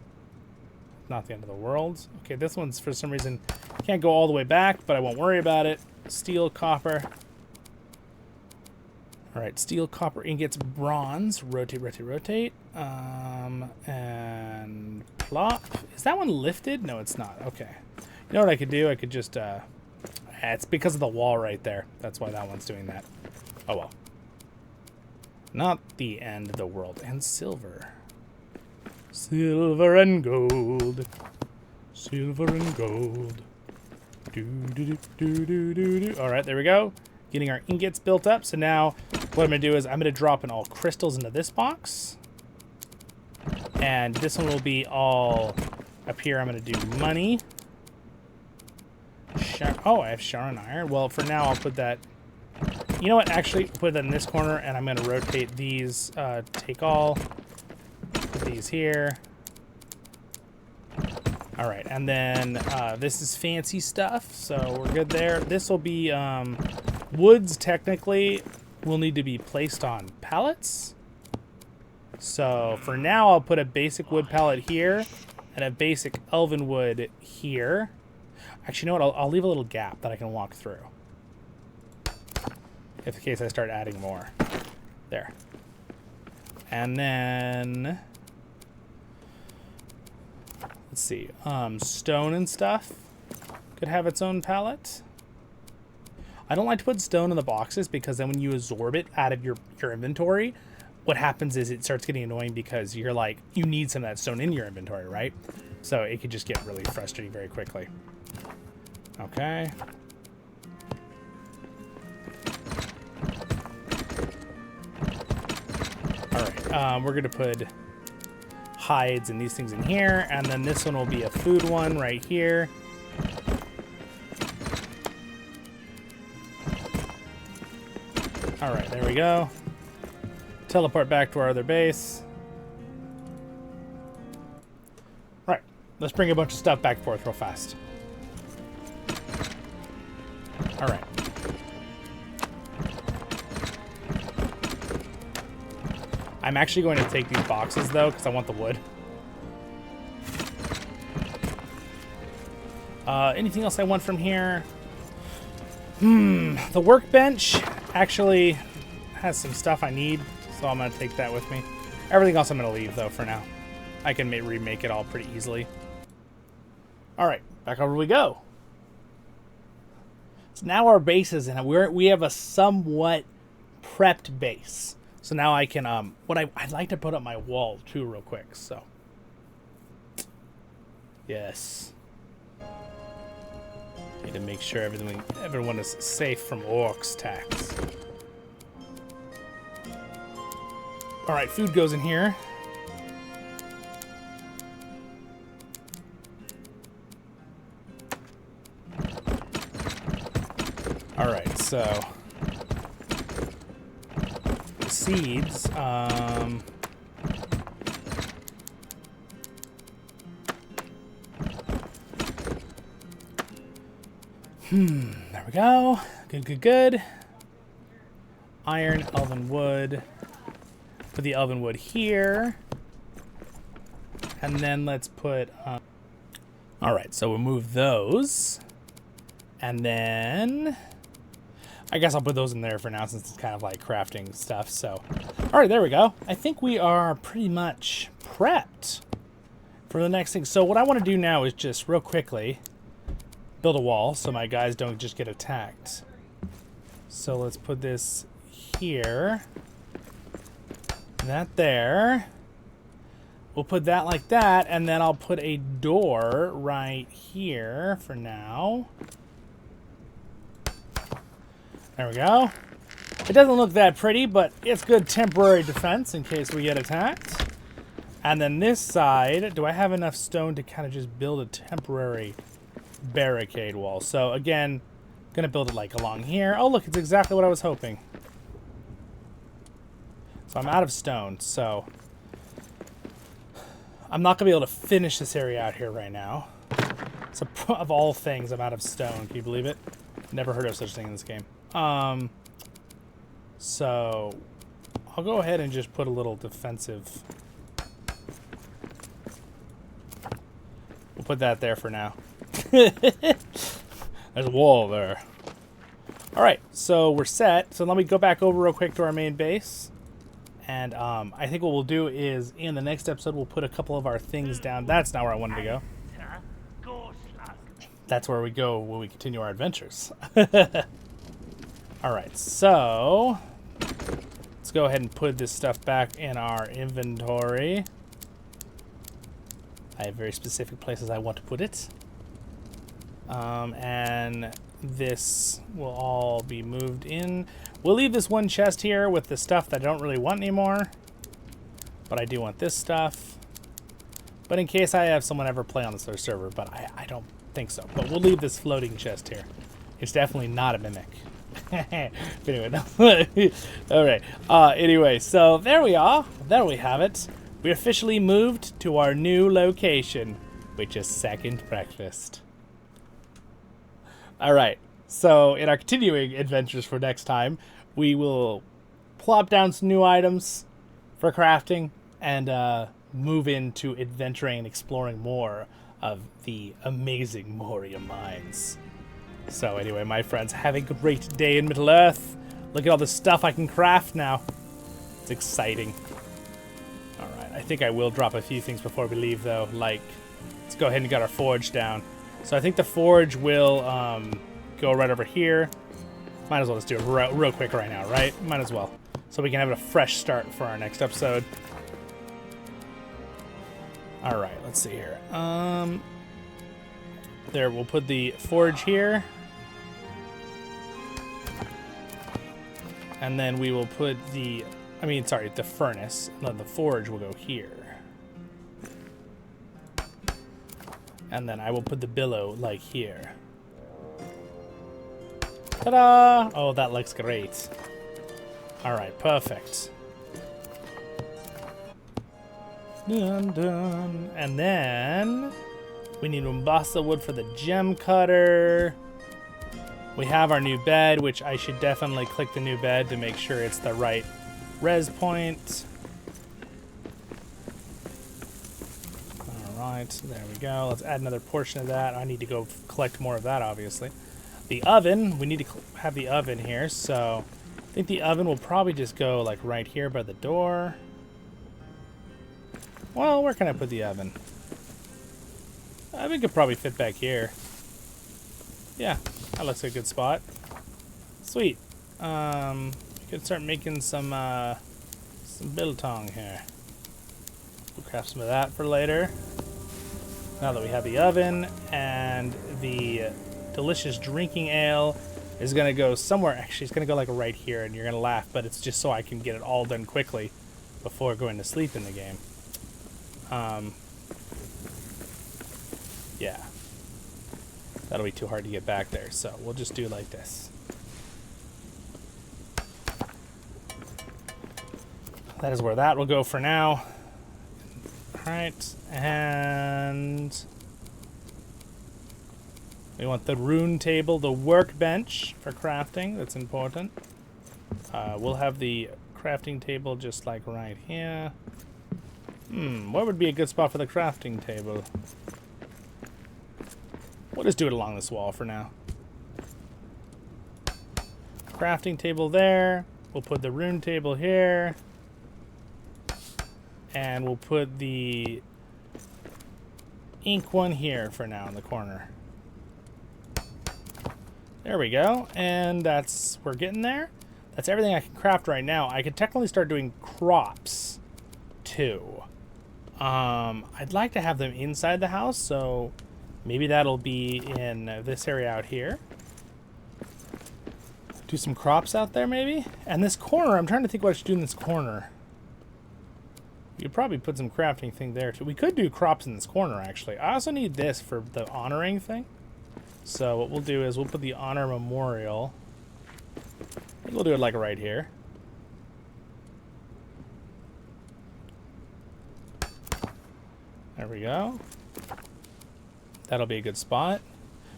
A: Not the end of the world. Okay, this one's, for some reason, can't go all the way back, but I won't worry about it. Steel, copper. All right, steel, copper, ingots, bronze. Rotate, rotate, rotate. And plop. Is that one lifted? No, it's not. Okay. You know what I could do? I could just, it's because of the wall right there. That's why that one's doing that. Oh, well. Not the end of the world. And silver. Silver and gold. Silver and gold. Do, do, do, do, do, do, do. All right, there we go. Getting our ingots built up. So now what I'm going to do is I'm going to drop in all crystals into this box. And this one will be all up here. I'm going to do money. Oh, I have Sharon iron. Well, for now, I'll put that... You know what? Actually, put that in this corner, and I'm going to rotate these. Take all. Put these here. All right, and then this is fancy stuff, so we're good there. This will be... woods, technically, will need to be placed on pallets. So for now, I'll put a basic wood pallet here and a basic elven wood here. Actually, you know what? I'll leave a little gap that I can walk through. If in case I start adding more. There. And then... Let's see. Stone and stuff could have its own pallet. I don't like to put stone in the boxes because then when you absorb it out of your inventory, what happens is it starts getting annoying because you're like, you need some of that stone in your inventory, right? So it could just get really frustrating very quickly. Okay. All right, we're gonna put hides and these things in here, and then this one will be a food one right here. All right, there we go. Teleport back to our other base. Right, let's bring a bunch of stuff back and forth real fast. All right. I'm actually going to take these boxes, though, because I want the wood. Anything else I want from here? The workbench actually has some stuff I need, so I'm going to take that with me. Everything else I'm going to leave, though, for now. I can remake it all pretty easily. All right, back over we go. So now our base is in. We have a somewhat prepped base. So now I can, I'd like to put up my wall, too, real quick, so. Yes. Need to make sure everyone is safe from orcs' attacks. All right, food goes in here. All right, so the seeds. There we go. Good, good, good. Iron, elven wood. Put the elven wood here. And then let's put... all right, so we'll move those. And then... I guess I'll put those in there for now since it's kind of like crafting stuff, so... All right, there we go. I think we are pretty much prepped for the next thing. So what I want to do now is just real quickly... build a wall so my guys don't just get attacked. So let's put this here. That there. We'll put that like that, and then I'll put a door right here for now. There we go. It doesn't look that pretty, but it's good temporary defense in case we get attacked. And then this side, do I have enough stone to kind of just build a temporary barricade wall? So again, gonna build it like along here. Oh look, it's exactly what I was hoping. So I'm out of stone, so I'm not gonna be able to finish this area out here right now. So of all things, I'm out of stone. Can you believe it? Never heard of such a thing in this game. So I'll go ahead and just put a little defensive. We'll put that there for now. There's a wall there. All right, so we're set. So let me go back over real quick to our main base. And I think what we'll do is in the next episode, we'll put a couple of our things down. That's not where I wanted to go. That's where we go when we continue our adventures. All right, so let's go ahead and put this stuff back in our inventory. I have very specific places I want to put it. And this will all be moved in. We'll leave this one chest here with the stuff that I don't really want anymore. But I do want this stuff. But in case I have someone ever play on this other server, but I don't think so. But we'll leave this floating chest here. It's definitely not a mimic. But anyway, no. All right. Anyway, so there we are. There we have it. We officially moved to our new location, which is Second Breakfast. All right. So in our continuing adventures for next time, we will plop down some new items for crafting and move into adventuring and exploring more of the amazing Moria mines. So anyway, my friends, have a great day in Middle-earth. Look at all the stuff I can craft now. It's exciting. All right, I think I will drop a few things before we leave, though. Like, let's go ahead and get our forge down. So I think the forge will go right over here. Might as well just do it real quick right now, right? Might as well. So we can have a fresh start for our next episode. All right, let's see here. There, we'll put the forge here. And then we will put the, the furnace. And then the forge will go here. And then I will put the billow, like, here. Ta-da! Oh, that looks great. All right, perfect. Dun, dun. And then we need Umbasa wood for the gem cutter. We have our new bed, which I should definitely click the new bed to make sure it's the right res point. All right, there we go. Let's add another portion of that. I need to go collect more of that, obviously. The oven, we need to have the oven here, so I think the oven will probably just go like right here by the door. Well, where can I put the oven? I think it could probably fit back here. Yeah, that looks like a good spot. Sweet. We could start making some biltong here. We'll craft some of that for later. Now that we have the oven, and the delicious drinking ale is gonna go somewhere. Actually, it's gonna go like right here, and you're gonna laugh, but it's just so I can get it all done quickly before going to sleep in the game. Yeah. That'll be too hard to get back there, so we'll just do like this. That is where that will go for now. Alright, and we want the rune table, the workbench for crafting. That's important. We'll have the crafting table just like right here. What would be a good spot for the crafting table? We'll just do it along this wall for now. Crafting table there. We'll put the rune table here. And we'll put the ink one here for now in the corner. There we go. And we're getting there. That's everything I can craft right now. I could technically start doing crops, too. I'd like to have them inside the house, so maybe that'll be in this area out here. Do some crops out there, maybe? And this corner, I'm trying to think what I should do in this corner. You could probably put some crafting thing there, too. We could do crops in this corner, actually. I also need this for the honoring thing. So what we'll do is we'll put the honor memorial. I think we'll do it like right here. There we go. That'll be a good spot.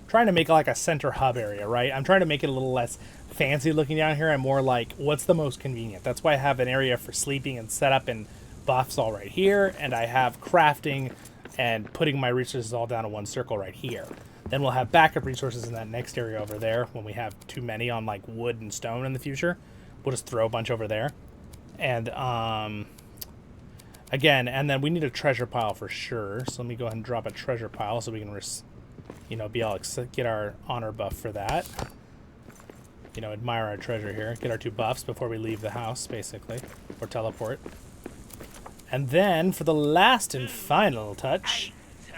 A: Trying to make like a center hub area, right? I'm trying to make it a little less fancy looking down here and more like what's the most convenient. That's why I have an area for sleeping and setup and buffs all right here, and I have crafting and putting my resources all down in one circle right here. Then we'll have backup resources in that next area over there when we have too many on like wood and stone in the future. We'll just throw a bunch over there. And again, and then we need a treasure pile for sure. So let me go ahead and drop a treasure pile so we can be able to get our honor buff for that. You know, admire our treasure here. Get our 2 buffs before we leave the house, basically. Or teleport. And then, for the last and final touch,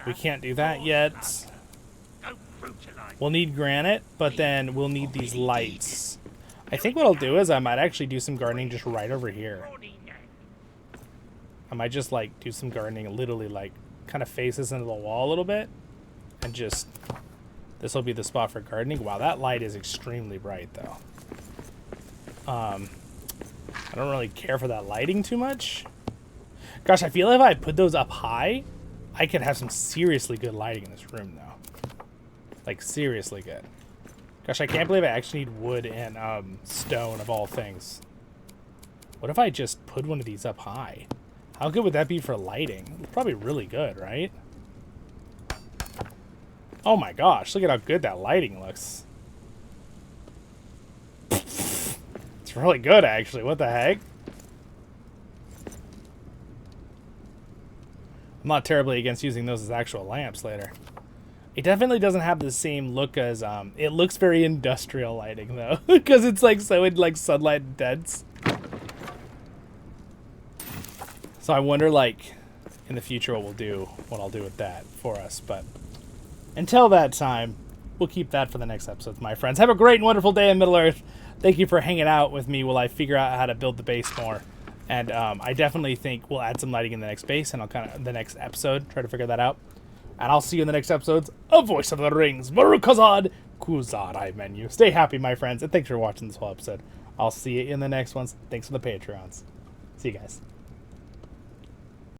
A: we can't do that yet. We'll need granite, but then we'll need these lights. I think what I'll do is I might actually do some gardening just right over here. I might just, like, do some gardening literally, like, kind of faces into the wall a little bit. And just... This will be the spot for gardening. Wow, that light is extremely bright, though. I don't really care for that lighting too much. Gosh, I feel like if I put those up high, I could have some seriously good lighting in this room, though. Like, seriously good. Gosh, I can't believe I actually need wood and stone, of all things. What if I just put one of these up high? How good would that be for lighting? It's probably really good, right? Oh my gosh, look at how good that lighting looks. It's really good, actually. What the heck? I'm not terribly against using those as actual lamps later. It definitely doesn't have the same look as, it looks very industrial lighting, though. Because it's, like, so in, like, sunlight and dense. So I wonder, like, in the future what I'll do with that for us, but... Until that time, we'll keep that for the next episodes, my friends. Have a great and wonderful day in Middle-earth. Thank you for hanging out with me while I figure out how to build the base more. And I definitely think we'll add some lighting in the next base, and I'll the next episode, try to figure that out. And I'll see you in the next episodes of Voice of the Rings, Marukazad Kuzarai menu. Stay happy, my friends, and thanks for watching this whole episode. I'll see you in the next ones. Thanks for the Patreons. See you guys.